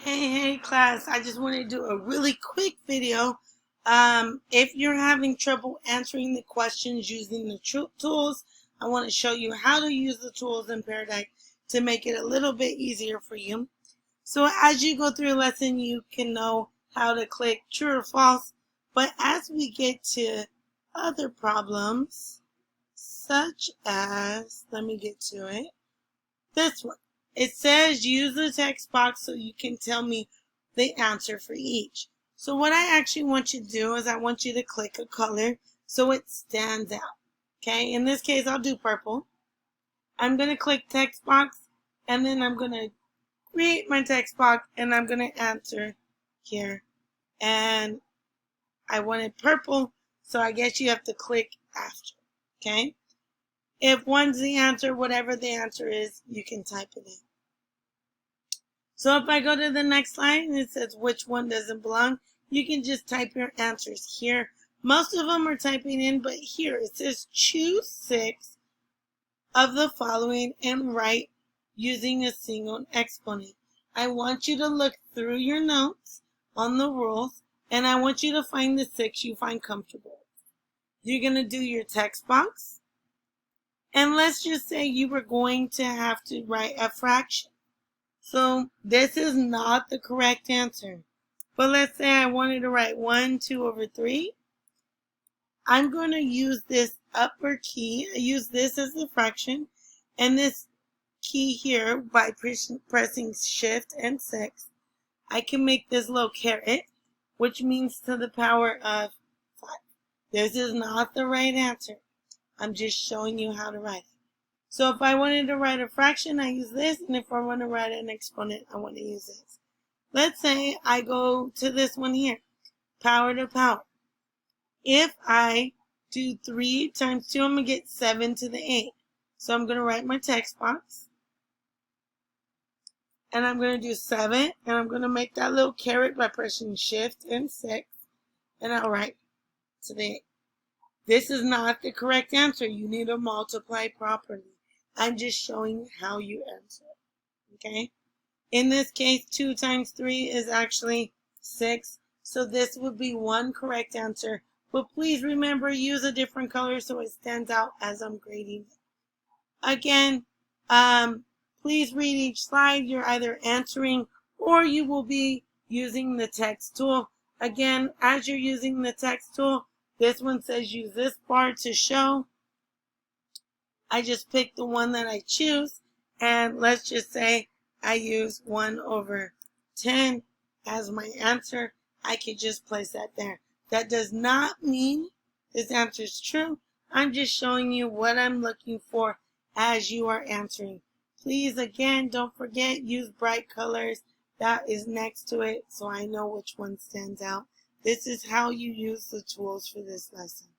Hey class, I just wanted to do a really quick video. If you're having trouble answering the questions using the tools, I want to show you how to use the tools in Pear Deck to make it a little bit easier for you. So as you go through a lesson, you can know how to click true or false. But as we get to other problems, such as, let me get to it, this one. It says use the text box so you can tell me the answer for each. So what I actually want you to do is I want you to click a color so it stands out. Okay, in this case I'll do purple. I'm going to click text box and then I'm going to create my text box and I'm going to answer here. And I wanted purple, so I guess you have to click after. Okay, if one's the answer, whatever the answer is, you can type it in. So if I go to the next slide and it says which one doesn't belong, you can just type your answers here. Most of them are typing in, but here it says choose 6 of the following and write using a single exponent. I want you to look through your notes on the rules and I want you to find the 6 you find comfortable. You're going to do your text box. And let's just say you were going to have to write a fraction. So this is not the correct answer. But let's say I wanted to write 1/2/3. I'm going to use this upper key. I use this as the fraction. And this key here, by pressing Shift and 6, I can make this little caret, which means to the power of 5. This is not the right answer. I'm just showing you how to write it. So if I wanted to write a fraction, I use this, and if I want to write an exponent, I want to use this. Let's say I go to this one here, power to power. If I do 3 times 2, I'm going to get 7 to the 8. So I'm going to write my text box. And I'm going to do 7, and I'm going to make that little caret by pressing Shift and 6, and I'll write to the 8. This is not the correct answer. You need to multiply properly. I'm just showing how you answer. Okay? In this case, 2 times 3 is actually 6. So this would be one correct answer. But please remember, use a different color so it stands out as I'm grading it. Again, please read each slide. You're either answering or you will be using the text tool. Again, as you're using the text tool, this one says use this bar to show. I just pick the one that I choose, and let's just say I use 1/10 as my answer. I could just place that there. That does not mean this answer is true. I'm just showing you what I'm looking for as you are answering. Please, again, don't forget, use bright colors. That is next to it so I know which one stands out. This is how you use the tools for this lesson.